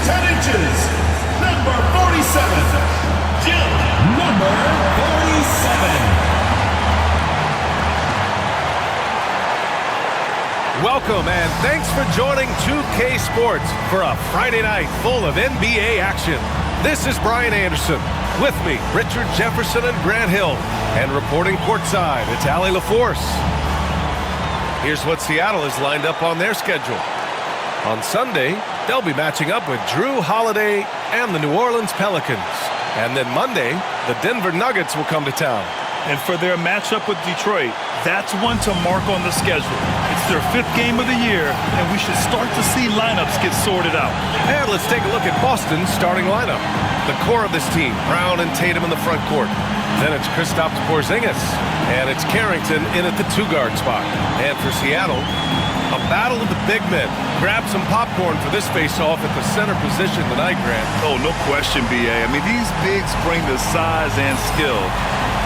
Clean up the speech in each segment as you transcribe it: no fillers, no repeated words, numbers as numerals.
10 inches, number 47. Jim, number 47. Welcome and thanks for joining 2K Sports for a Friday night full of NBA action. This is Brian Anderson. With me, Richard Jefferson and Grant Hill. And reporting courtside, it's Allie LaForce. Here's what Seattle has lined up on their schedule. On Sunday, they'll be matching up with Drew Holiday and the New Orleans Pelicans. And then Monday, the Denver Nuggets will come to town. And for their matchup with Detroit, that's one to mark on the schedule. It's their 5th game of the year, and we should start to see lineups get sorted out. And let's take a look at Boston's starting lineup. The core of this team, Brown and Tatum in the front court. Then it's Kristaps Porzingis, and it's Carrington in at the 2-guard spot. And for Seattle, a battle of the big men. Grab some popcorn for this face-off at the center position tonight, Grant. Oh, no question, B.A. I mean, these bigs bring the size and skill.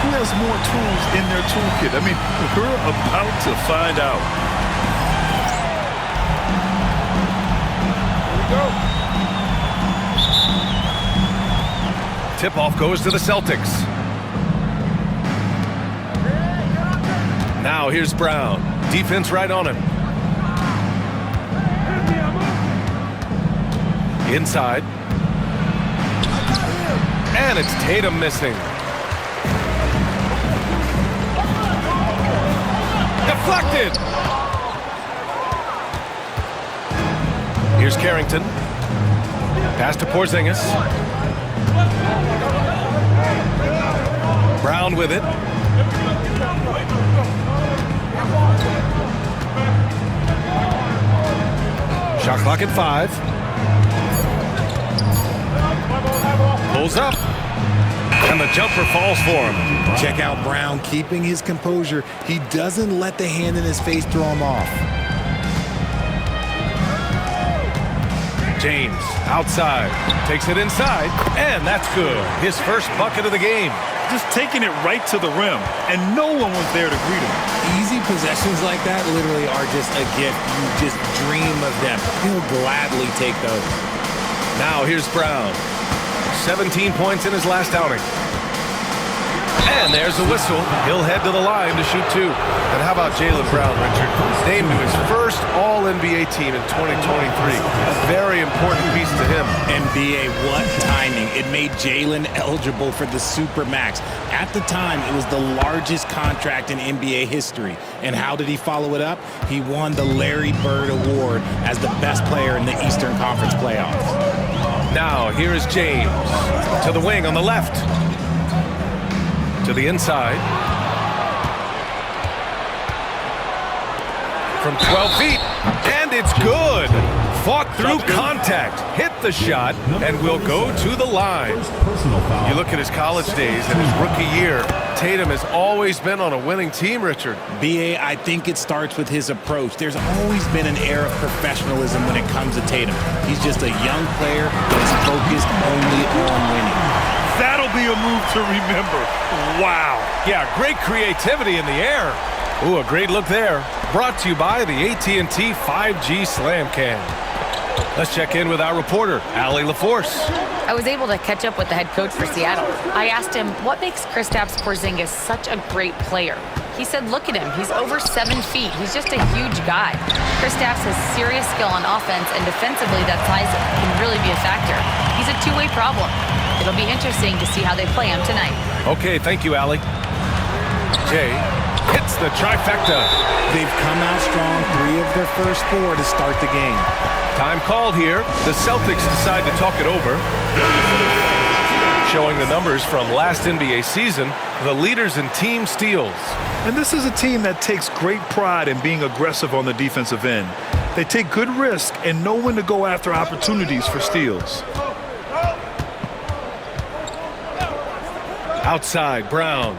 Who has more tools in their toolkit? I mean, we're about to find out. Here we go. Tip-off goes to the Celtics. Now here's Brown. Defense right on him. Inside. And it's Tatum missing. Deflected. Here's Carrington. Pass to Porzingis. Brown with it. Shot clock at 5. Pulls up. And the jumper falls for him. Check out Brown keeping his composure. He doesn't let the hand in his face throw him off. James outside. Takes it inside. And that's good. His first bucket of the game. Just taking it right to the rim. And no one was there to greet him. Easy possessions like that literally are just a gift. You just dream of them. He'll gladly take those. Now here's Brown. 17 points in his last outing. And there's a whistle. He'll head to the line to shoot 2. And how about Jaylen Brown, Richard? Named to his first All-NBA team in 2023. A very important piece to him. NBA, what timing. It made Jaylen eligible for the Supermax. At the time, it was the largest contract in NBA history. And how did he follow it up? He won the Larry Bird Award as the best player in the Eastern Conference playoffs. Now, here is James. To the wing on the left. To the inside. From 12 feet. And it's good. Fought through contact. Hit the shot. And will go to the line. You look at his college days and his rookie year. Tatum has always been on a winning team, Richard. B.A., I think it starts with his approach. There's always been an air of professionalism when it comes to Tatum. He's just a young player that is focused only on winning. That'll be a move to remember. Wow. Yeah, great creativity in the air. Ooh, a great look there. Brought to you by the AT&T 5G Slam Cam. Let's check in with our reporter, Allie LaForce. I was able to catch up with the head coach for Seattle. I asked him, what makes Kristaps Porzingis such a great player? He said, look at him. He's over 7 feet. He's just a huge guy. Kristaps has serious skill on offense, and defensively, that size can really be a factor. He's a two-way problem. It'll be interesting to see how they play him tonight. Okay, thank you, Allie. Jay hits the trifecta. They've come out strong, 3 of their first 4 to start the game. Time called here. The Celtics decide to talk it over. Showing the numbers from last NBA season, the leaders in team steals. And this is a team that takes great pride in being aggressive on the defensive end. They take good risk and know when to go after opportunities for steals. Outside, Brown.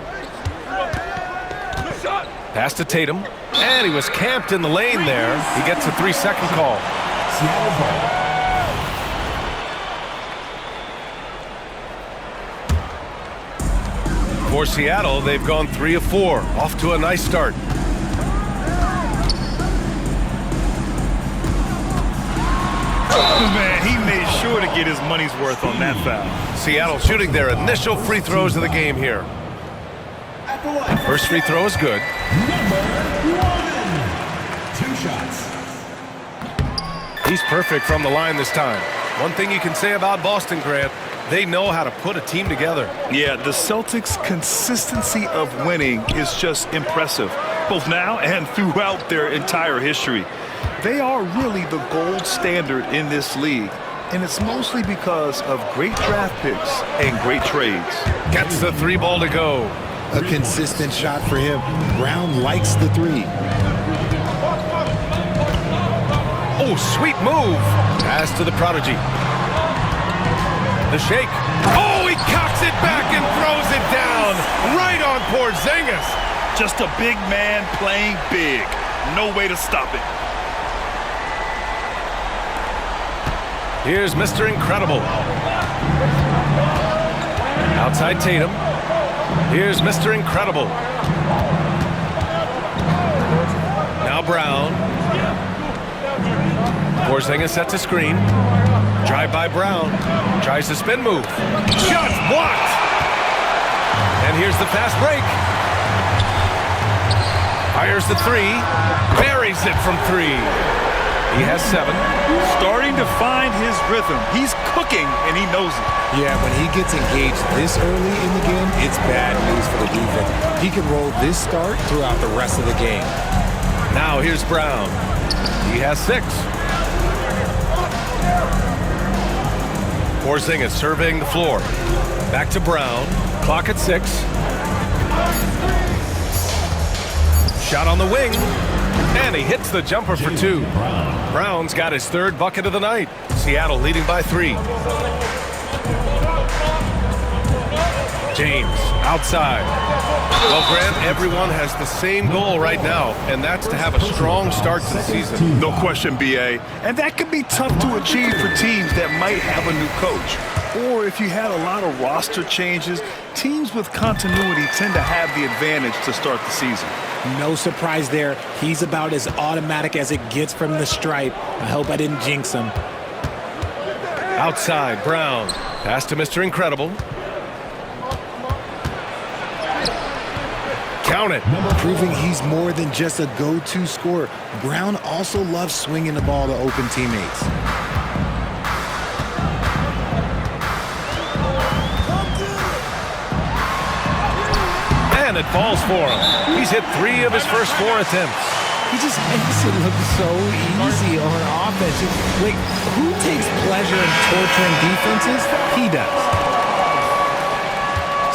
Pass to Tatum. And he was camped in the lane there. He gets a 3-second call. For Seattle, they've gone 3 of 4. Off to a nice start. Man, he made sure to get his money's worth on that foul. Seattle shooting their initial free throws of the game here. First free throw is good. Number 2 shots. He's perfect from the line this time. One thing you can say about Boston, Grant, they know how to put a team together. Yeah, the Celtics' consistency of winning is just impressive, both now and throughout their entire history. They are really the gold standard in this league, and it's mostly because of great draft picks and great trades. Gets the 3 ball to go. A consistent shot for him. Brown likes the 3. Oh, sweet move. Pass to the prodigy. The shake. Oh, he cocks it back and throws it down. Right on Porzingis. Just a big man playing big. No way to stop it. Here's Mr. Incredible. Outside Tatum. Here's Mr. Incredible. Now Brown. Porzingis sets a screen. Drive by Brown. Tries the spin move. Shot blocked. And here's the fast break. Fires the 3. Buries it from 3. He has 7. Starting to find his rhythm. He's cooking, and he knows it. Yeah, when he gets engaged this early in the game, it's bad news for the defense. He can roll this start throughout the rest of the game. Now here's Brown. He has 6. Porzingis surveying the floor. Back to Brown. Clock at 6. Shot on the wing. And he hits the jumper for 2. Brown's got his 3rd bucket of the night. Seattle leading by 3. James outside. Well, Grant, everyone has the same goal right now, and that's to have a strong start to the season. No question, B.A. And that can be tough to achieve for teams that might have a new coach. Or if you had a lot of roster changes, teams with continuity tend to have the advantage to start the season. No surprise there. He's about as automatic as it gets from the stripe. I hope I didn't jinx him. Outside, Brown. Pass to Mr. Incredible. Count it. Proving he's more than just a go-to scorer. Brown also loves swinging the ball to open teammates. And it falls for him. He's hit 3 of his first 4 attempts. He just makes it look so easy on offense. Wait, who takes pleasure in torturing defenses? He does.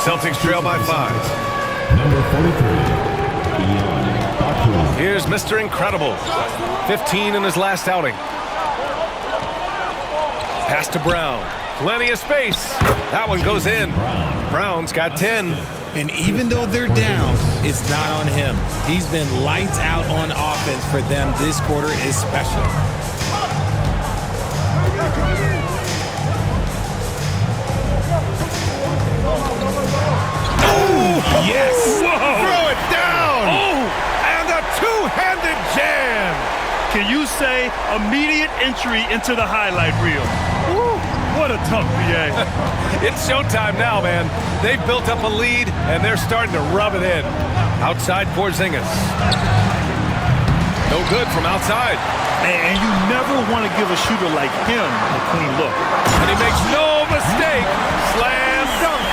Celtics trail by 5. Number 43. Here's Mr. Incredible. 15 in his last outing. Pass to Brown. Plenty of space. That one goes in. Brown's got 10. And even though they're down, it's not on him. He's been lights out on offense for them this quarter especially. Yes! Whoa. Throw it down! Oh! And a two-handed jam! Can you say immediate entry into the highlight reel? Woo. What a tough BA. It's showtime now, man. They've built up a lead, and they're starting to rub it in. Outside Porzingis. No good from outside. And you never want to give a shooter like him a clean look. And he makes no mistake. Slam dunk.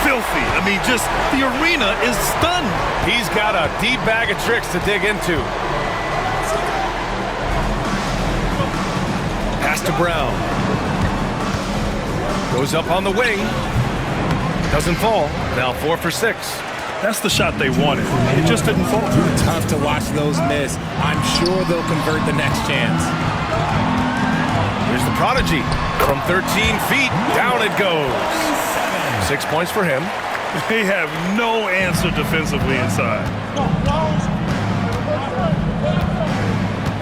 Filthy. I mean, just the arena is stunned. He's got a deep bag of tricks to dig into. Pass to Brown. Goes up on the wing. Doesn't fall. Now 4 for 6. That's the shot they wanted. It just didn't fall. Tough to watch those miss. I'm sure they'll convert the next chance. Here's the prodigy. From 13 feet, down it goes. 6 points for him. They have no answer defensively inside.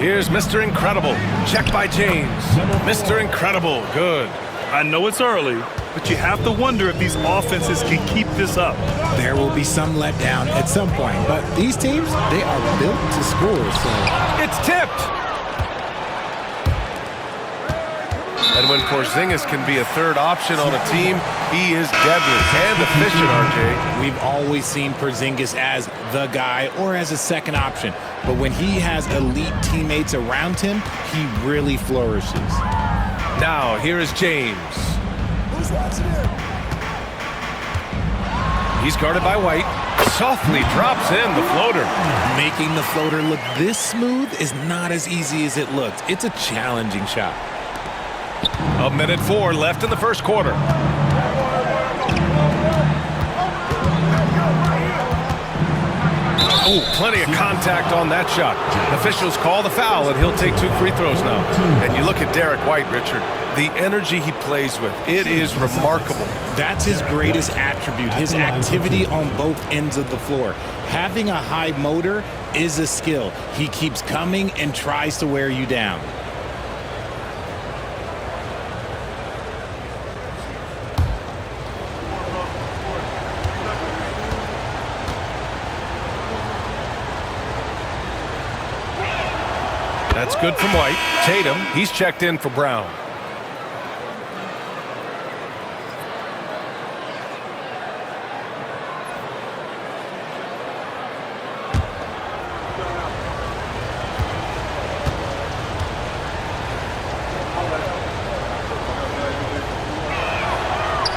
Here's Mr. Incredible. Check by James. Mr. Incredible. Good. I know it's early, but you have to wonder if these offenses can keep this up. There will be some letdown at some point, but these teams, they are built to score, so... It's tipped. And when Porzingis can be a third option on a team, he is deadly and efficient, RJ. We've always seen Porzingis as the guy or as a second option. But when he has elite teammates around him, he really flourishes. Now, here is James. Who's watching here? He's guarded by White. Softly drops in the floater. Making the floater look this smooth is not as easy as it looks. It's a challenging shot. 1:04 left in the first quarter. Oh, plenty of contact on that shot. Officials call the foul, and he'll take 2 free throws now. And you look at Derek White, Richard, the energy he plays with, it is remarkable. That's his greatest attribute, his activity on both ends of the floor. Having a high motor is a skill. He keeps coming and tries to wear you down. That's good from White. Tatum, he's checked in for Brown.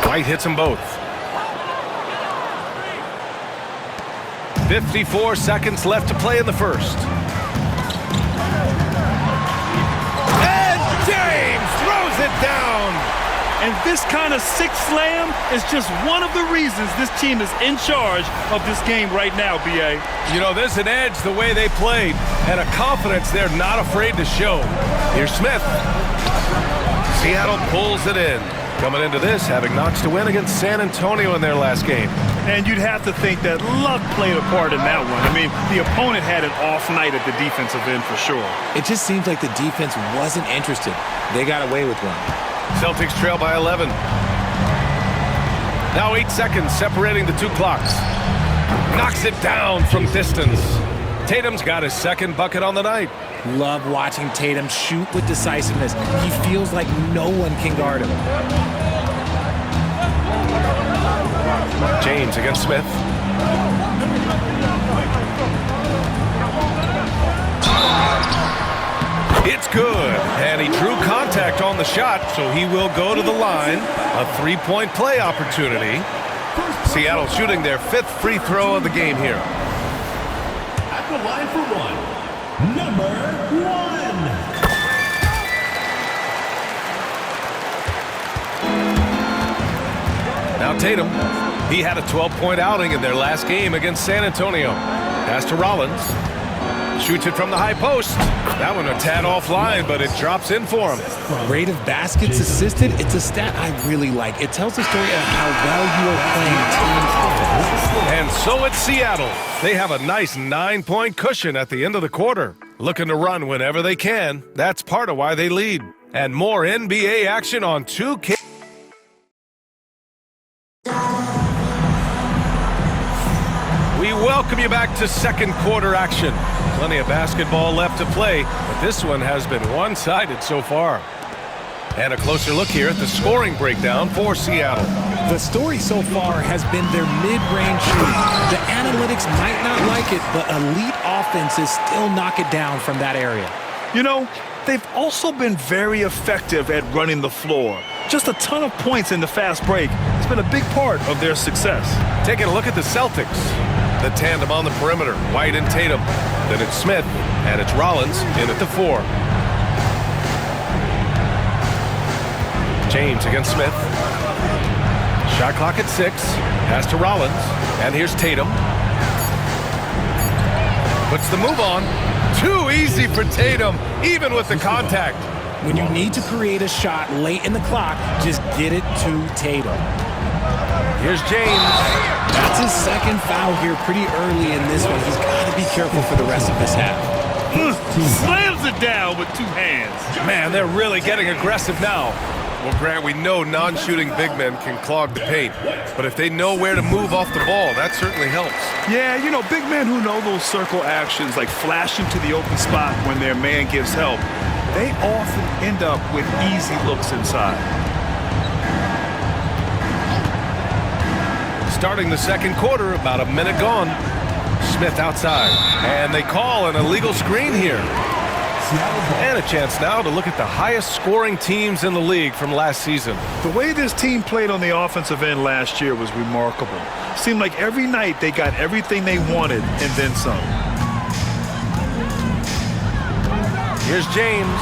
White hits them both. 54 seconds left to play in the first. James throws it down. And this kind of six slam is just one of the reasons this team is in charge of this game right now, B.A. You know, there's an edge the way they played and a confidence they're not afraid to show. Here's Smith. Seattle pulls it in. Coming into this, having knocks to win against San Antonio in their last game. And you'd have to think that luck played a part in that one. I mean, the opponent had an off night at the defensive end for sure. It just seems like the defense wasn't interested. They got away with one. Celtics trail by 11. Now 8 seconds separating the two clocks. Knocks it down from distance. Tatum's got his second bucket on the night. Love watching Tatum shoot with decisiveness. He feels like no one can guard him. James against Smith. It's good, and he drew contact on the shot, so he will go to the line. A 3-point play opportunity. Seattle shooting their 5th free throw of the game here. At the line for one, number 1. Now Tatum, he had a 12-point outing in their last game against San Antonio. Pass to Rollins. Shoots it from the high post. That one a tad offline, but it drops in for him. Rate of baskets assisted, it's a stat I really like. It tells the story of how well you are playing team offense. And so it's Seattle. They have a nice 9-point cushion at the end of the quarter. Looking to run whenever they can. That's part of why they lead. And more NBA action on 2K. We welcome you back to second quarter action. Plenty of basketball left to play, but this one has been one-sided so far. And a closer look here at the scoring breakdown for Seattle. The story so far has been their mid-range shooting. The analytics might not like it, but elite offenses still knock it down from that area. You know, they've also been very effective at running the floor. Just a ton of points in the fast break. It's been a big part of their success. Taking a look at the Celtics. The tandem on the perimeter, White and Tatum. Then it's Smith, and it's Rollins in at the 4. James against Smith. Shot clock at 6. Pass to Rollins, and here's Tatum. Puts the move on. Too easy for Tatum, even with the contact. When you need to create a shot late in the clock, just get it to Tatum. Here's James. That's his second foul here pretty early in this one. He's got to be careful for the rest of this half. Slams it down with 2 hands. Man, they're really getting aggressive now. Well, Grant, we know non-shooting big men can clog the paint, but if they know where to move off the ball, that certainly helps. Yeah, you know, big men who know those circle actions, like flashing to the open spot when their man gives help, they often end up with easy looks inside. Starting the second quarter, about a minute gone. Smith outside, and they call an illegal screen here. And a chance now to look at the highest scoring teams in the league from last season. The way this team played on the offensive end last year was remarkable. Seemed like every night they got everything they wanted and then some. Here's James.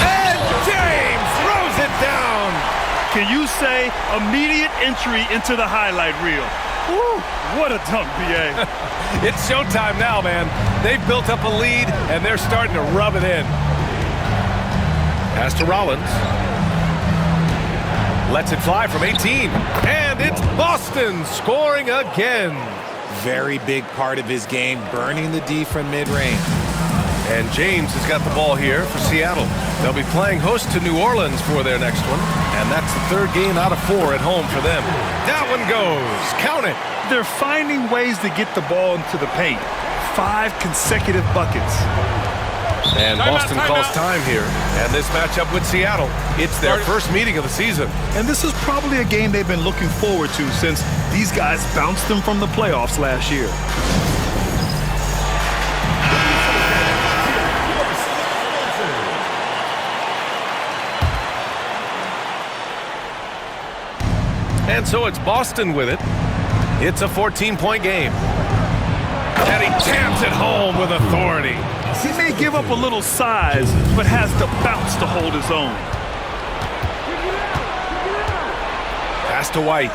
And James throws it down. Can you say immediate entry into the highlight reel? Woo, what a dunk, B.A. It's showtime now, man. They've built up a lead, and they're starting to rub it in. Pass to Rollins. Lets it fly from 18. And it's Boston scoring again. Very big part of his game, burning the D from mid-range. And James has got the ball here for Seattle. They'll be playing host to New Orleans for their next one. And that's the third game out of 4 at home for them. That one goes. Count it. They're finding ways to get the ball into the paint. 5 consecutive buckets. And Boston calls time here. And this matchup with Seattle, it's their first meeting of the season. And this is probably a game they've been looking forward to since these guys bounced them from the playoffs last year. And so it's Boston with it. It's a 14-point game. And he jams it home with authority. He may give up a little size, but has the bounce to hold his own. Pass to White.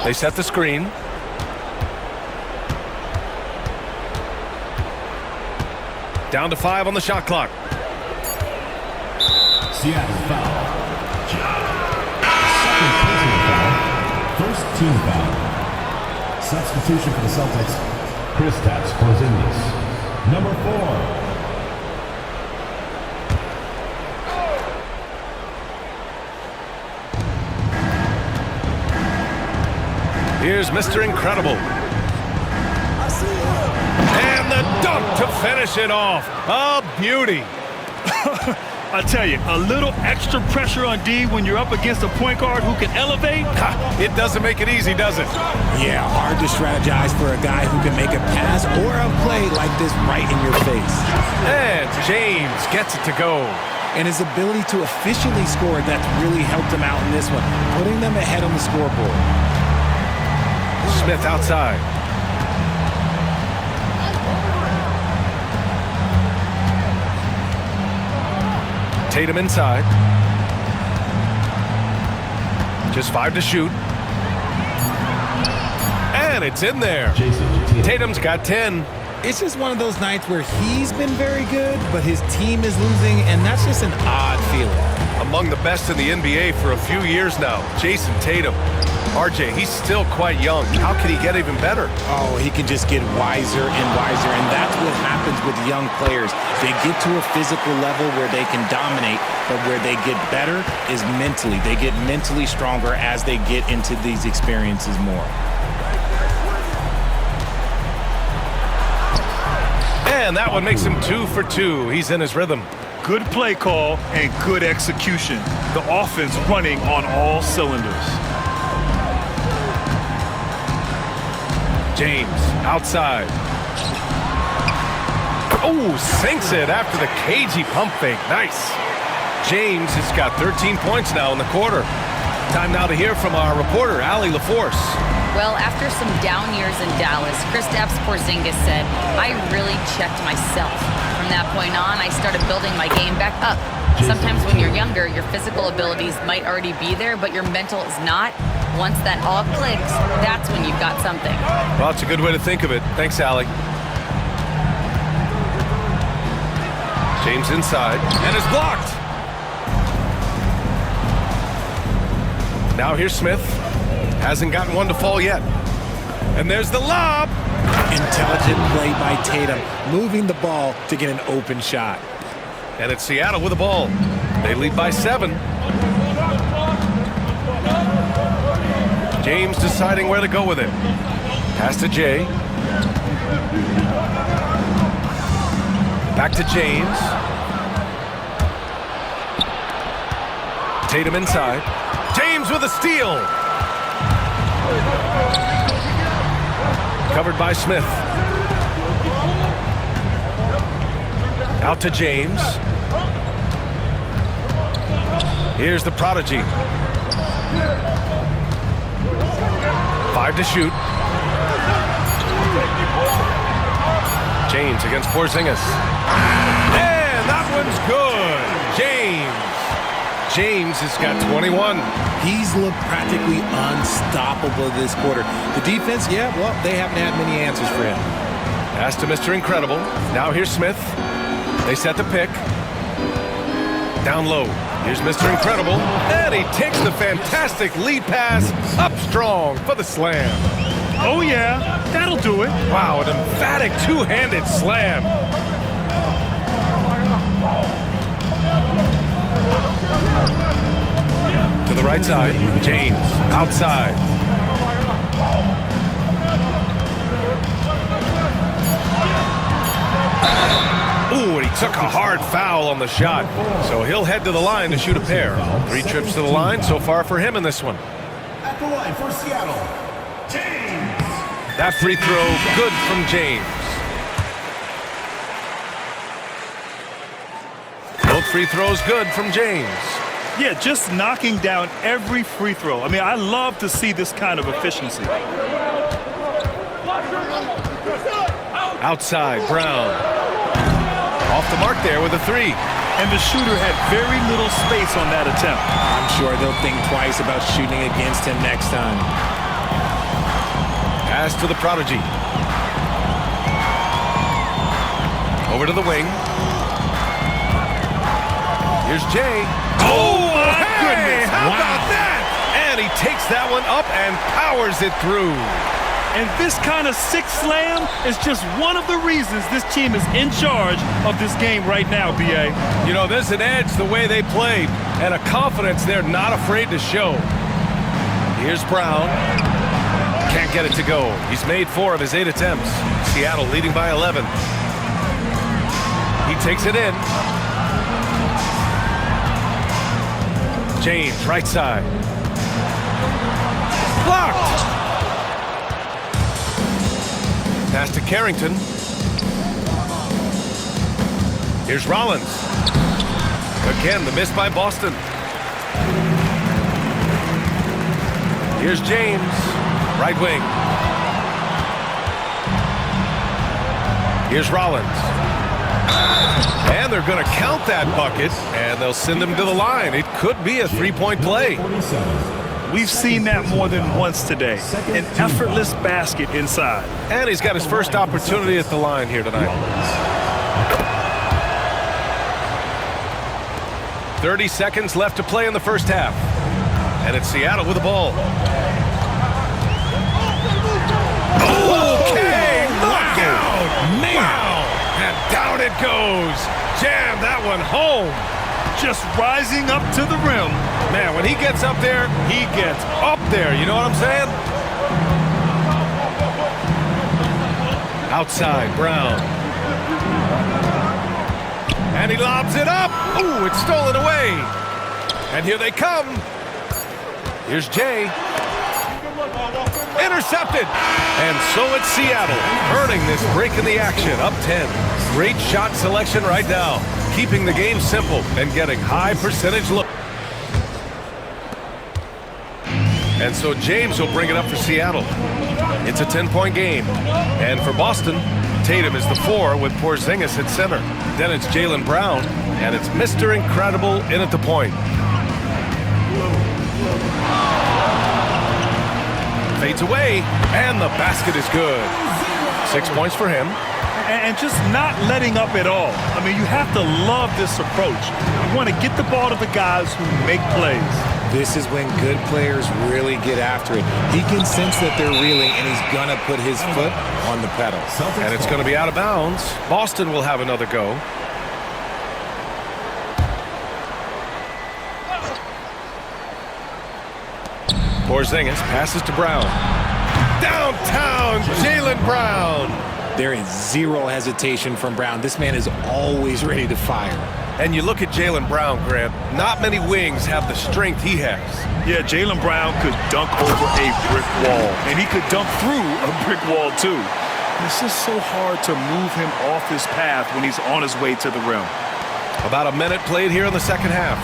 They set the screen. Down to 5 on the shot clock. Seattle foul. Second personal foul. First team foul. Substitution for the Celtics. Kristaps Porzingis. Number 4. Here's Mr. Incredible. And the dunk to finish it off. A beauty. I tell you, a little extra pressure on D when you're up against a point guard who can elevate. It doesn't make it easy, does it? Yeah, hard to strategize for a guy who can make a pass or a play like this right in your face. And James gets it to go. And his ability to efficiently score, that's really helped him out in this one, putting them ahead on the scoreboard. Smith outside. Tatum inside. Just 5 to shoot. And it's in there. Tatum's got 10. It's just one of those nights where he's been very good, but his team is losing, and that's just an odd feeling. Among the best in the NBA for a few years now, Jason Tatum. RJ, he's still quite young. How can he get even better? Oh, he can just get wiser and wiser, and that's what happens with young players. They get to a physical level where they can dominate, but where they get better is mentally. They get mentally stronger as they get into these experiences more. And that one makes him 2 for 2. He's in his rhythm. Good play call and good execution. The offense running on all cylinders. James outside. Oh, sinks it after the cagey pump fake. Nice. James has got 13 points now in the quarter. Time now to hear from our reporter, Allie LaForce. Well, after some down years in Dallas, Kristaps Porzingis said, I really checked myself. From that point on, I started building my game back up. Sometimes when you're younger, your physical abilities might already be there, but your mental is not. Once that all clicks, that's when you've got something. Well, it's a good way to think of it. Thanks, Allie. James inside, and is blocked. Now here's Smith. Hasn't gotten one to fall yet. And there's the lob. Intelligent play by Tatum, moving the ball to get an open shot. And it's Seattle with the ball. They lead by 7. James deciding where to go with it. Pass to Jay. Back to James. Tatum inside. James with a steal. Covered by Smith. Out to James. Here's the prodigy. 5 to shoot. James against Porzingis. And that one's good. James has got 21. He's looked practically unstoppable this quarter. The defense, yeah, well, they haven't had many answers for him. Pass to Mr. Incredible. Now here's Smith. They set the pick. Down low. Here's Mr. Incredible. And he takes the fantastic lead pass up strong for the slam. Oh, yeah, that'll do it. Wow, an emphatic two-handed slam. To the right side, James, outside. Ooh, and he took a hard foul on the shot. So he'll head to the line to shoot a pair. 3 trips to the line so far for him in this one. At the line for Seattle, James. That free throw, good from James. Both free throws good from James. Yeah, just knocking down every free throw. I mean, I love to see this kind of efficiency. Outside, Brown. Off the mark there with a 3. And the shooter had very little space on that attempt. I'm sure they'll think twice about shooting against him next time. Pass to the prodigy. Over to the wing. Here's Jay. Oh, my goodness. How about that? And he takes that one up and powers it through. And this kind of sick slam is just one of the reasons this team is in charge of this game right now, B.A. You know, there's an edge the way they played and a confidence they're not afraid to show. Here's Brown. Can't get it to go. He's made 4 of his 8 attempts. Seattle leading by 11. He takes it in. James, right side. Blocked! Pass to Carrington. Here's Rollins. Again, the miss by Boston. Here's James, right wing. Here's Rollins. And they're going to count that bucket, and they'll send him to the line. It could be a 3-point play. We've seen that more than once today. An effortless basket inside. And he's got his first opportunity at the line here tonight. 30 seconds left to play in the first half. And it's Seattle with the ball. Okay, knockout! Wow! And down it goes. Jam that one home. Just rising up to the rim. Man, when he gets up there, he gets up there. You know what I'm saying? Outside, Brown. And he lobs it up. Ooh, it's stolen away. And here they come. Here's Jay. Intercepted. And so it's Seattle earning this break in the action, up 10. Great shot selection right now, keeping the game simple and getting high percentage look. And so James will bring it up for Seattle. It's a 10-point game. And for Boston, Tatum is the 4 with Porzingis at center. Then it's Jaylen Brown, and it's Mr. Incredible in at the point. Fades away, and the basket is good. 6 points for him. And just not letting up at all. I mean, you have to love this approach. You want to get the ball to the guys who make plays. This is when good players really get after it. He can sense that they're reeling, and he's going to put his foot on the pedal. And it's going to be out of bounds. Boston will have another go. Porzingis passes to Brown. Downtown, Jaylen Brown. There is zero hesitation from Brown. This man is always ready to fire. And you look at Jaylen Brown, Grant. Not many wings have the strength he has. Yeah, Jaylen Brown could dunk over a brick wall, and he could dunk through a brick wall, too. It's just so hard to move him off his path when he's on his way to the rim. About a minute played here in the second half.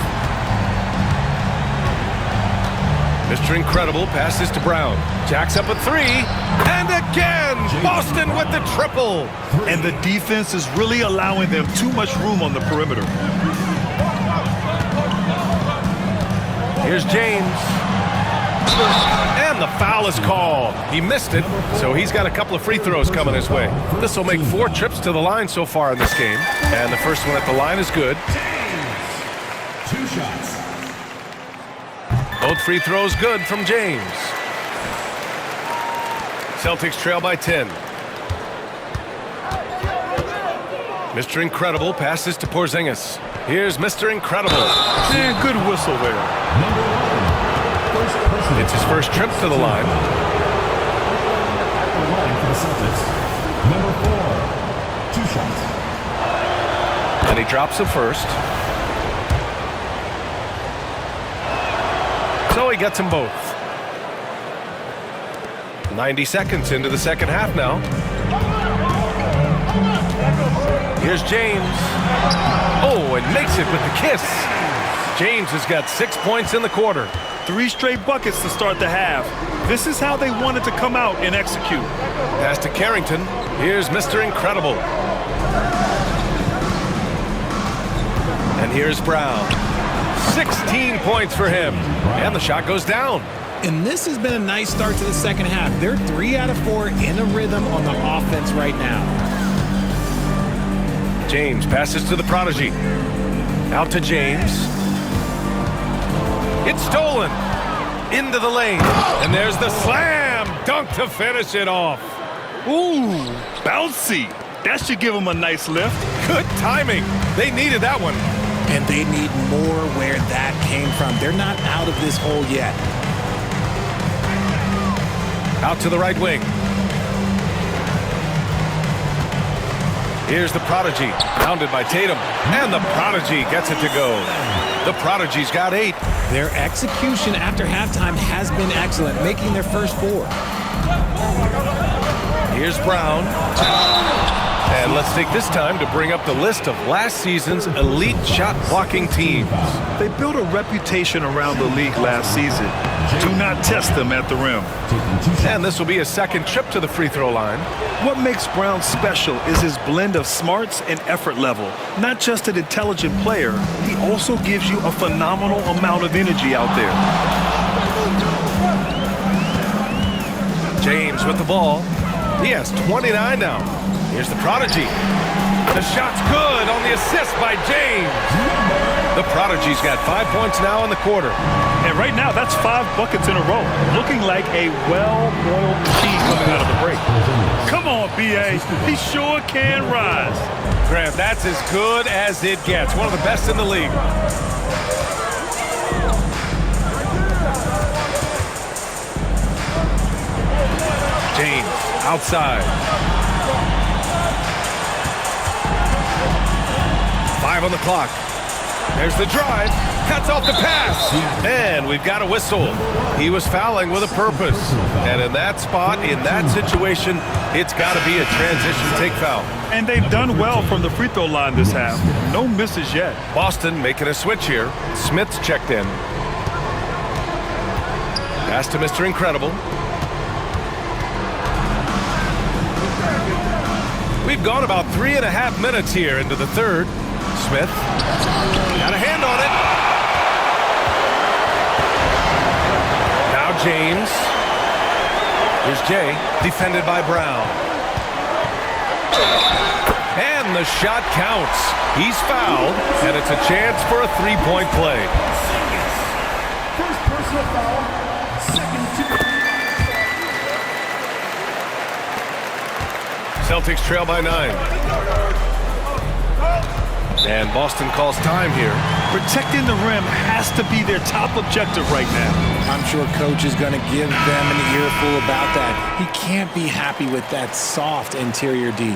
Mr. Incredible passes to Brown. Jacks up a three. And again, Boston with the triple. And the defense is really allowing them too much room on the perimeter. Here's James. And the foul is called. He missed it, so he's got a couple of free throws coming his way. This will make 4 trips to the line so far in this game. And the first one at the line is good. 2 shots. Both free throws good from James. Celtics trail by 10. Mr. Incredible passes to Porzingis. Here's Mr. Incredible. And good whistle there. It's his first trip to the line. For the Celtics. Number 4. 2 shots. And he drops it first. So he gets them both. 90 seconds into the second half now. Here's James. Oh, and makes it with the kiss. James has got 6 points in the quarter. 3 straight buckets to start the half. This is how they wanted to come out and execute. Pass to Carrington. Here's Mr. Incredible. And here's Brown. 16 points for him. And the shot goes down. And this has been a nice start to the second half. They're 3 out of 4 in a rhythm on the offense right now. James passes to the prodigy. Out to James. It's stolen. Into the lane. And there's the slam dunk to finish it off. Ooh, bouncy. That should give him a nice lift. Good timing. They needed that one. And they need more where that came from. They're not out of this hole yet. Out to the right wing. Here's the prodigy. Pounded by Tatum. And the prodigy gets it to go. The prodigy's got 8. Their execution after halftime has been excellent, making their first 4. Here's Brown. And let's take this time to bring up the list of last season's elite shot-blocking teams. They built a reputation around the league last season. Do not test them at the rim. And this will be a second trip to the free throw line. What makes Brown special is his blend of smarts and effort level. Not just an intelligent player, he also gives you a phenomenal amount of energy out there. James with the ball. He has 29 now. Here's the prodigy. The shot's good on the assist by James. The prodigy's got 5 points now in the quarter. And right now, that's 5 buckets in a row. Looking like a well-boiled machine coming out of the break. Come on, B.A. He sure can rise. Grant, that's as good as it gets. One of the best in the league. James outside. 5 on the clock. There's the drive. Cuts off the pass. And we've got a whistle. He was fouling with a purpose. And in that spot, in that situation, it's got to be a transition take foul. And they've done well from the free throw line this half. No misses yet. Boston making a switch here. Smith's checked in. Pass to Mr. Incredible. We've gone about 3.5 minutes here into the third. Smith got a hand on it. Now James. Here's Jay, defended by Brown. And the shot counts. He's fouled, and it's a chance for a 3-point play. First personal foul. Second team. Celtics trail by 9. And Boston calls time here. Protecting the rim has to be their top objective right now. I'm sure coach is going to give them an earful about that. He can't be happy with that soft interior D.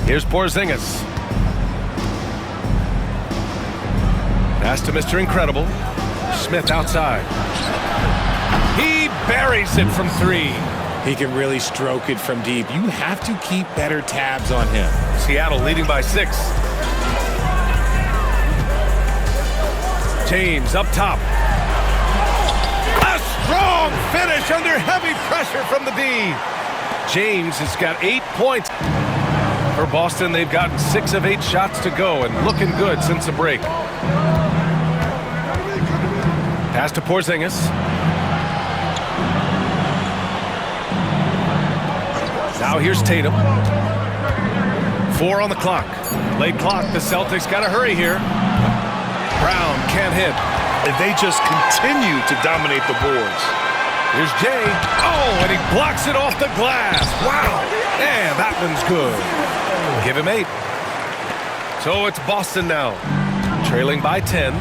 Here's Porzingis. Pass to Mr. Incredible. Smith outside. He buries it from three. He can really stroke it from deep. You have to keep better tabs on him. Seattle leading by 6. James up top. A strong finish under heavy pressure from the D. James has got 8 points. For Boston, they've gotten 6 of 8 shots to go and looking good since the break. Pass to Porzingis. Now here's Tatum. 4 on the clock. Late clock. The Celtics got to hurry here. Brown can't hit. They just continue to dominate the boards. Here's Jay. Oh, and he blocks it off the glass. Wow. And that one's good. Give him 8. So it's Boston now. Trailing by 10.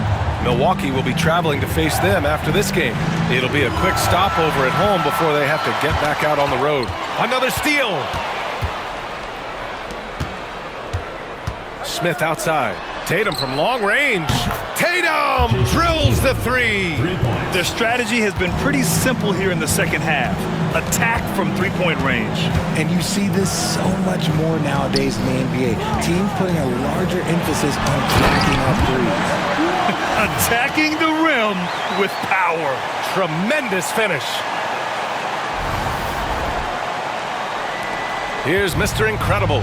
Milwaukee will be traveling to face them after this game. It'll be a quick stopover at home before they have to get back out on the road. Another steal. Smith outside. Tatum from long range. Tatum drills the 3. Their strategy has been pretty simple here in the second half. Attack from three-point range. And you see this so much more nowadays in the NBA. Teams putting a larger emphasis on jacking up threes. Attacking the rim with power. Tremendous finish. Here's Mr. Incredible.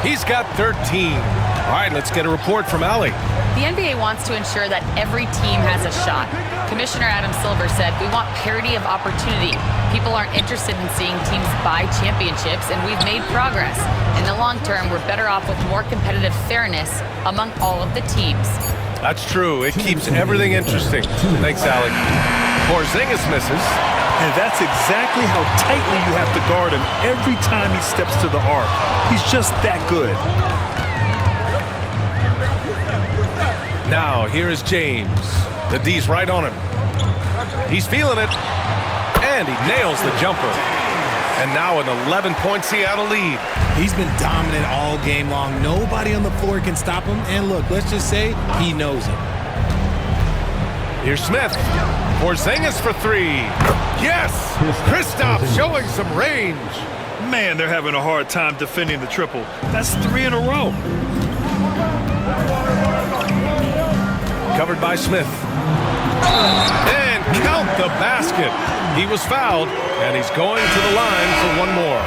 He's got 13. All right, let's get a report from Allie. The NBA wants to ensure that every team has a shot. Commissioner Adam Silver said, "We want parity of opportunity. People aren't interested in seeing teams buy championships, and we've made progress. In the long term, we're better off with more competitive fairness among all of the teams." That's true. It keeps everything interesting. Thanks, Allie. Porzingis misses. And that's exactly how tightly you have to guard him every time he steps to the arc. He's just that good. Now, here is James. The D's right on him. He's feeling it. And he nails the jumper. And now an 11-point Seattle lead. He's been dominant all game long. Nobody on the floor can stop him. And look, let's just say he knows it. Here's Smith. Porzingis for 3. Yes! Kristaps showing some range. Man, they're having a hard time defending the triple. That's 3 in a row. Covered by Smith. And count the basket. He was fouled, and he's going to the line for one more.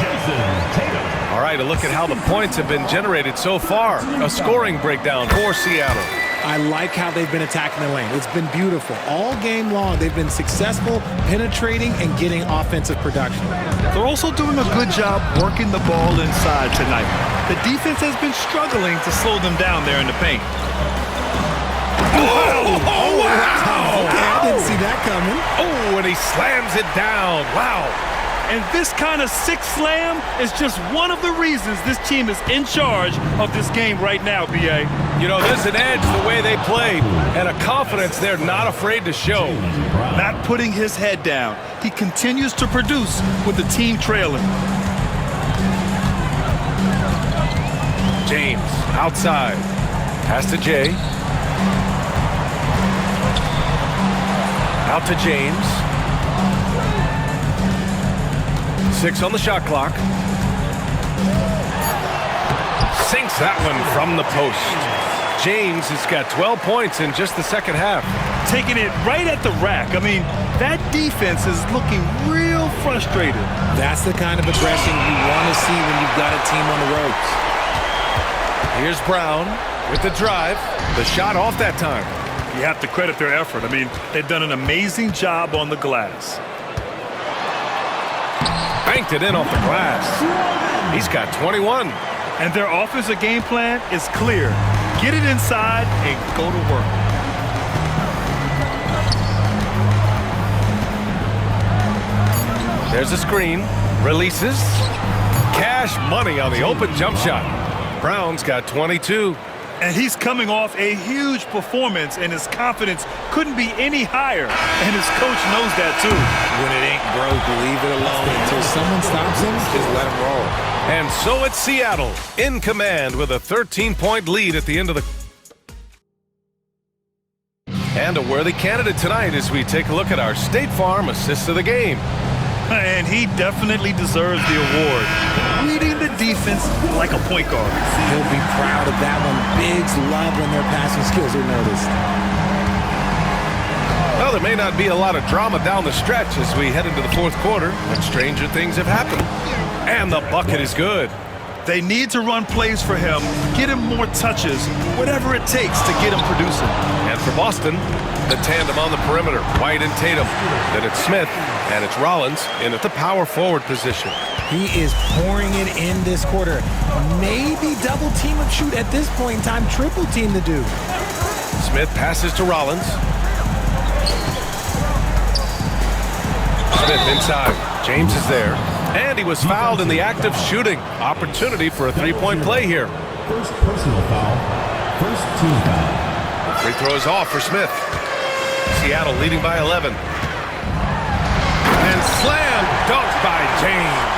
All right, a look at how the points have been generated so far. A scoring breakdown for Seattle. I like how they've been attacking the lane. It's been beautiful. All game long, they've been successful, penetrating, and getting offensive production. They're also doing a good job working the ball inside tonight. The defense has been struggling to slow them down there in the paint. Oh, wow! Okay, I didn't see that coming. Oh, and he slams it down. Wow. And this kind of sick slam is just one of the reasons this team is in charge of this game right now, B.A. You know, there's an edge the way they play and a confidence they're not afraid to show. Not putting his head down. He continues to produce with the team trailing. James outside. Pass to Jay. Out to James. 6 on the shot clock. Sinks that one from the post. James has got 12 points in just the second half. Taking it right at the rack. I mean, that defense is looking real frustrated. That's the kind of aggression you want to see when you've got a team on the ropes. Here's Brown with the drive. The shot off that time. You have to credit their effort. I mean, they've done an amazing job on the glass. Banked it in off the glass. He's got 21. And their offensive game plan is clear. Get it inside and go to work. There's a screen. Releases. Cash money on the open jump shot. Brown's got 22. And he's coming off a huge performance, and his confidence couldn't be any higher. And his coach knows that, too. When it ain't broke, leave it alone. Until someone stops him, just let him roll. And so it's Seattle in command with a 13-point lead at the end of the... And a worthy candidate tonight as we take a look at our State Farm assist of the game. And he definitely deserves the award. Reading the defense like a point guard. He'll be proud of that one. Bigs love when their passing skills are noticed. Well, there may not be a lot of drama down the stretch as we head into the fourth quarter, but stranger things have happened. And the bucket is good. They need to run plays for him, get him more touches, whatever it takes to get him producing. And for Boston, the tandem on the perimeter, White and Tatum. Then it's Smith, and it's Rollins in at the power forward position. He is pouring it in this quarter. Maybe double team or shoot at this point in time, triple team the dude. Smith passes to Rollins. Smith inside. James is there. And he was fouled in the act of shooting. Opportunity for a three-point play here. First personal foul. First team foul. The free throw is off for Smith. Seattle leading by 11. And slam dunk by James.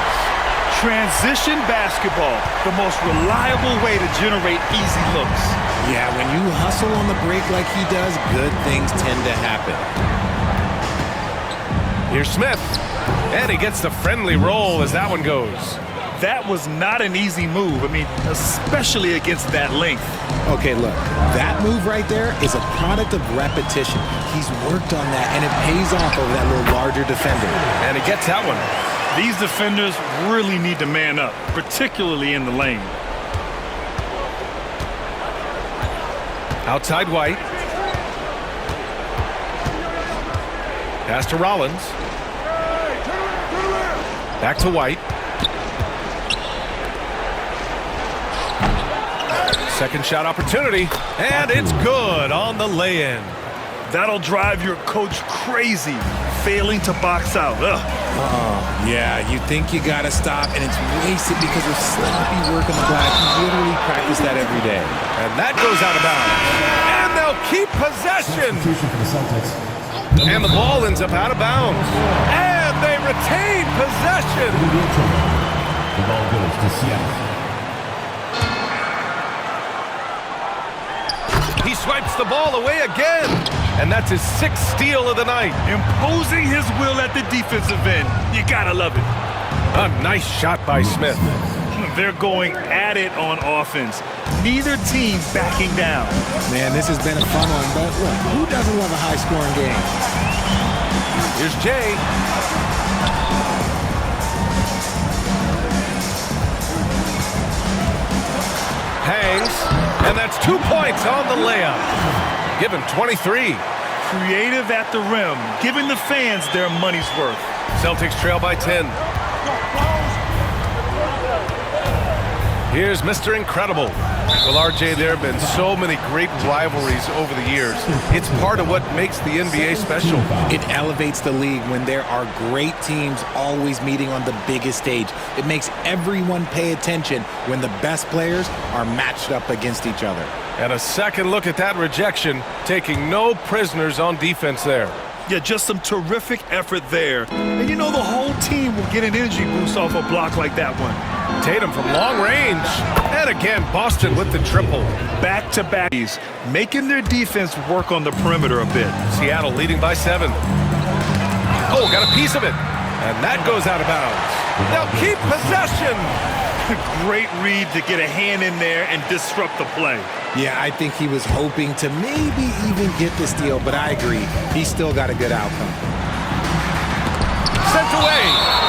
Transition basketball, the most reliable way to generate easy looks. Yeah, when you hustle on the break like he does, good things tend to happen. Here's Smith. And he gets the friendly roll as that one goes. That was not an easy move. I mean, especially against that length. Okay, look, that move right there is a product of repetition. He's worked on that, and it pays off over that little larger defender. And he gets that one. These defenders really need to man up, particularly in the lane. Outside White. Pass to Rollins. Back to White. Second shot opportunity, and it's good on the lay-in. That'll drive your coach crazy, failing to box out. Yeah, you think you gotta stop, and it's wasted because of sloppy work on the glass. You literally practice that every day. And that goes out of bounds. And they'll keep possession. Substitution for the Celtics. And the ball ends up out of bounds. And they retain possession. The ball goes to Seattle. He swipes the ball away again. And that's his sixth steal of the night. Imposing his will at the defensive end. You gotta love it. A nice shot by Smith. They're going at it on offense. Neither team backing down. Man, this has been a fun one, but look, who doesn't love a high-scoring game? Here's Jay. Hangs, and that's 2 points on the layup. Give him 23. Creative at the rim, giving the fans their money's worth. Celtics trail by 10. Here's Mr. Incredible. Well, RJ, there have been so many great rivalries over the years. It's part of what makes the NBA special. It elevates the league when there are great teams always meeting on the biggest stage. It makes everyone pay attention when the best players are matched up against each other. And a second look at that rejection, taking no prisoners on defense there. Yeah, just some terrific effort there. And you know the whole team will get an energy boost off a block like that one. Tatum from long range. And again, Boston with the triple. Back-to-back, making their defense work on the perimeter a bit. Seattle leading by 7. Oh, got a piece of it. And that goes out of bounds. They'll keep possession. Great read to get a hand in there and disrupt the play. Yeah, I think he was hoping to maybe even get the steal, but I agree. He still got a good outcome. Sent away.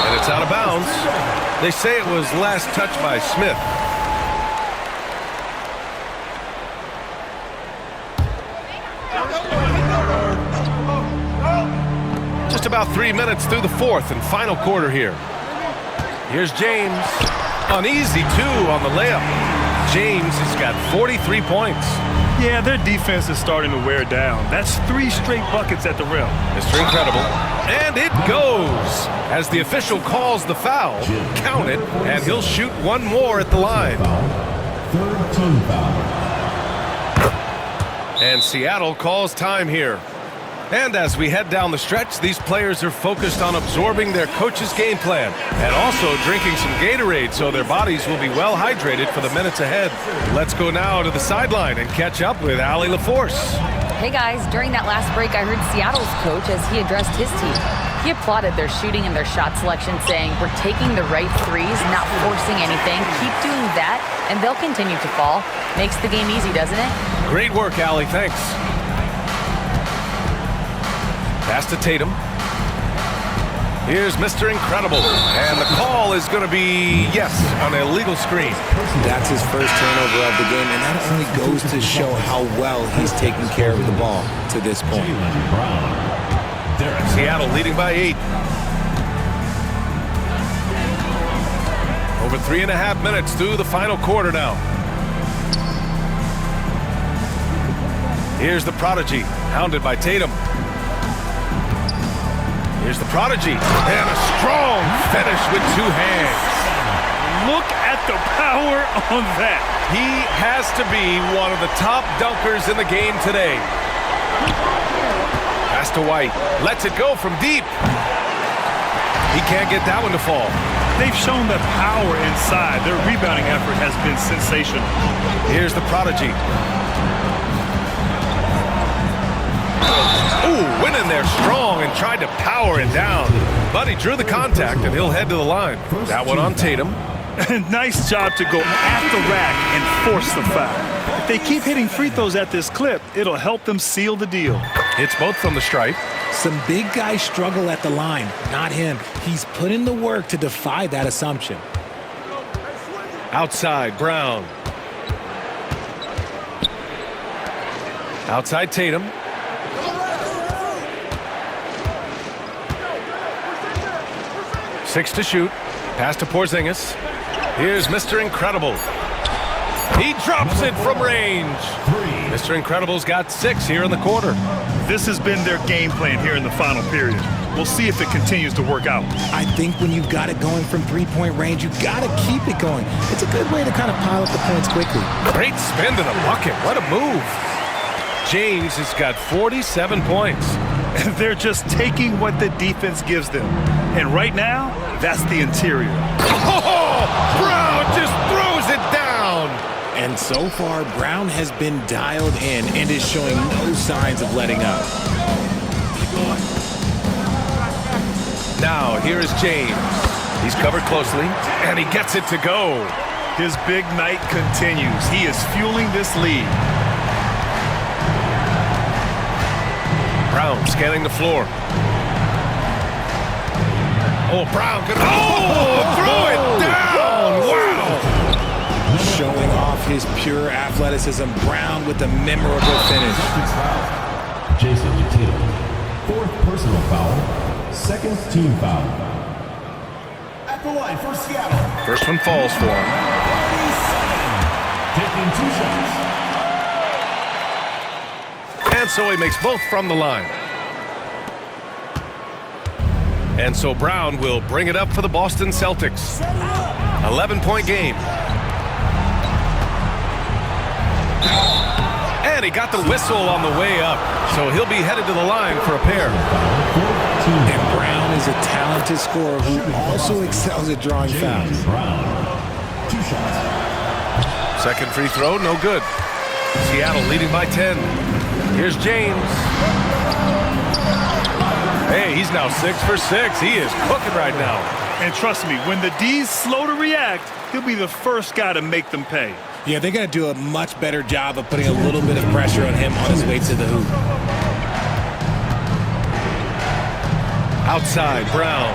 And it's out of bounds. They say it was last touched by Smith. Just about 3 minutes through the fourth and final quarter here. Here's James. An easy 2 on the layup. James has got 43 points. Yeah, their defense is starting to wear down. That's 3 straight buckets at the rim. Mr. Incredible. And it goes. As the official calls the foul, count it, and he'll shoot one more at the line. Third team foul. And Seattle calls time here. And as we head down the stretch, these players are focused on absorbing their coach's game plan and also drinking some Gatorade so their bodies will be well hydrated for the minutes ahead. Let's go now to the sideline and catch up with Allie LaForce. Hey guys, during that last break, I heard Seattle's coach as he addressed his team. He applauded their shooting and their shot selection, saying, "We're taking the right threes, not forcing anything. Keep doing that, and they'll continue to fall." Makes the game easy, doesn't it? Great work, Allie. Thanks. Pass to Tatum. Here's Mr. Incredible. And the call is going to be, yes, an illegal screen. That's his first turnover of the game, and that only goes to show how well he's taking care of the ball to this point. Seattle leading by 8. Over 3.5 minutes through the final quarter now. Here's the prodigy, hounded by Tatum. Here's the prodigy, and a strong finish with 2 hands. Look at the power on that. He has to be one of the top dunkers in the game today. Pass to White, lets it go from deep. He can't get that one to fall. They've shown the power inside. Their rebounding effort has been sensational. Here's the prodigy. Ooh, went in there strong and tried to power it down. But he drew the contact, and he'll head to the line. That one on Tatum. Nice job to go at the rack and force the foul. If they keep hitting free throws at this clip, it'll help them seal the deal. It's both from the stripe. Some big guys struggle at the line, not him. He's put in the work to defy that assumption. Outside, Brown. Outside, Tatum. Six to shoot. Pass to Porzingis. Here's Mr. Incredible. He drops it from range. Mr. Incredible's got 6 here in the quarter. This has been their game plan here in the final period. We'll see if it continues to work out. I think when you've got it going from three-point range, you've got to keep it going. It's a good way to kind of pile up the points quickly. Great spin to the bucket. What a move. James has got 47 points. They're just taking what the defense gives them. And right now, that's the interior. Oh, Brown just throws it down. And so far, Brown has been dialed in and is showing no signs of letting up. Now, here is James. He's covered closely, and he gets it to go. His big night continues. He is fueling this lead. Brown scanning the floor. Oh, Brown could. Oh, throw it down. Wow. Showing off his pure athleticism. Brown with a memorable finish. Jason Tatum, 4th personal foul, 2nd team foul. At the line for Seattle. First one falls for him. Taking 2 shots. And so he makes both from the line. And so Brown will bring it up for the Boston Celtics. 11-point game. And he got the whistle on the way up. So he'll be headed to the line for a pair. And Brown is a talented scorer who also excels at drawing fouls. Brown, 2 shots. Second free throw, no good. Seattle leading by 10. Here's James. Hey, he's now 6 for 6. He is cooking right now. And trust me, when the D's slow to react, he'll be the first guy to make them pay. Yeah, they're going to do a much better job of putting a little bit of pressure on him on his way to the hoop. Outside, Brown.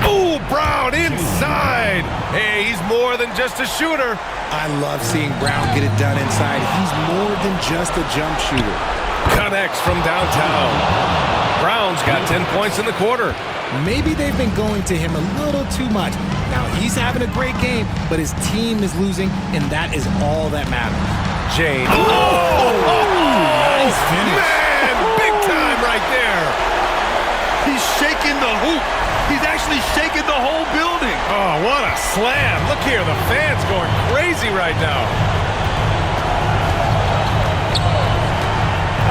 Oh, Brown inside. Hey, he's more than just a shooter. I love seeing Brown get it done inside. He's more than just a jump shooter. Connects from downtown. Brown's got 10 points in the quarter. Maybe they've been going to him a little too much. Now, he's having a great game, but his team is losing, and that is all that matters. James. Nice finish. Man, big time right there. He's shaking the hoop. He's actually shaking the whole building. Oh, what a slam. Look here, the fans going crazy right now.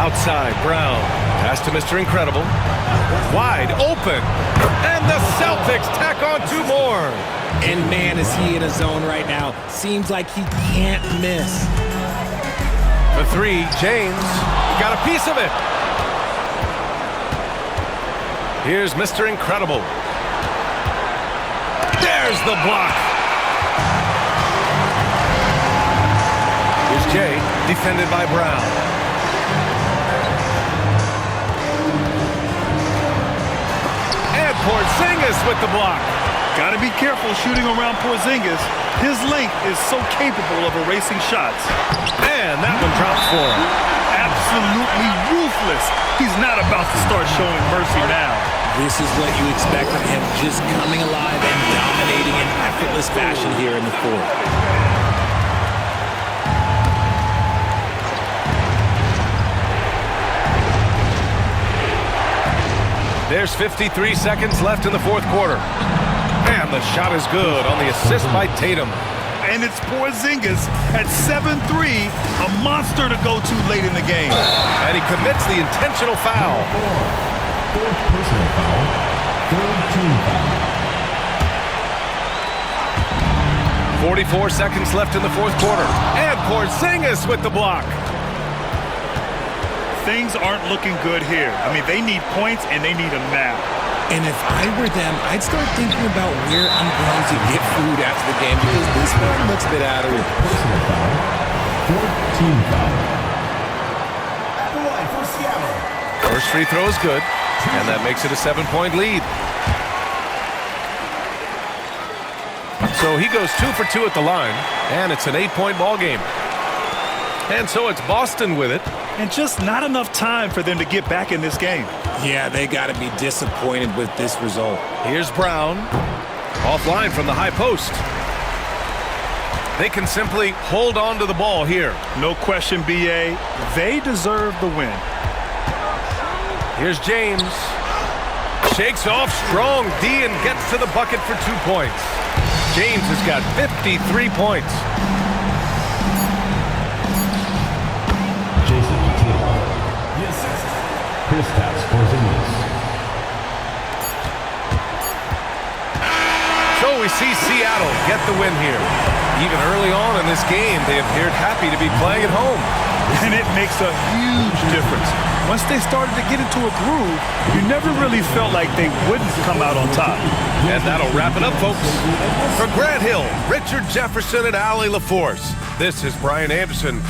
Outside, Brown. Pass to Mr. Incredible. Wide open. And the Celtics tack on 2 more. And man, is he in a zone right now. Seems like he can't miss. The 3, James. Got a piece of it. Here's Mr. Incredible. There's the block. Here's Jay, defended by Brown. And Porzingis with the block. Got to be careful shooting around Porzingis. His length is so capable of erasing shots. And that one drops for him. Absolutely ruthless. He's not about to start showing mercy now. This is what you expect from him, just coming alive and dominating in effortless fashion here in the fourth. There's 53 seconds left in the fourth quarter. And the shot is good on the assist by Tatum. And it's Porzingis at 7-3, a monster to go to late in the game. And he commits the intentional foul. 4th personal foul. 3rd team foul. 44 seconds left in the fourth quarter. And Porzingis with the block. Things aren't looking good here. I mean, they need points, and they need them now. And if I were them, I'd start thinking about where I'm going to get food after the game because this one looks a bit out of it. Personal foul. 4th team foul. At the line for Seattle. First free throw is good. And that makes it a 7-point lead. So he goes 2 for 2 at the line. And it's an 8-point ball game. And so it's Boston with it. And just not enough time for them to get back in this game. Yeah, they got to be disappointed with this result. Here's Brown. Offline from the high post. They can simply hold on to the ball here. No question, B.A. They deserve the win. Here's James. Shakes off strong D and gets to the bucket for 2 points. James has got 53 points. Kristaps Porzingis. So we see Seattle get the win here. Even early on in this game, they appeared happy to be playing at home. And it makes a huge difference. Once they started to get into a groove, you never really felt like they wouldn't come out on top. And that'll wrap it up, folks. For Grant Hill, Richard Jefferson, and Allie LaForce, this is Brian Anderson.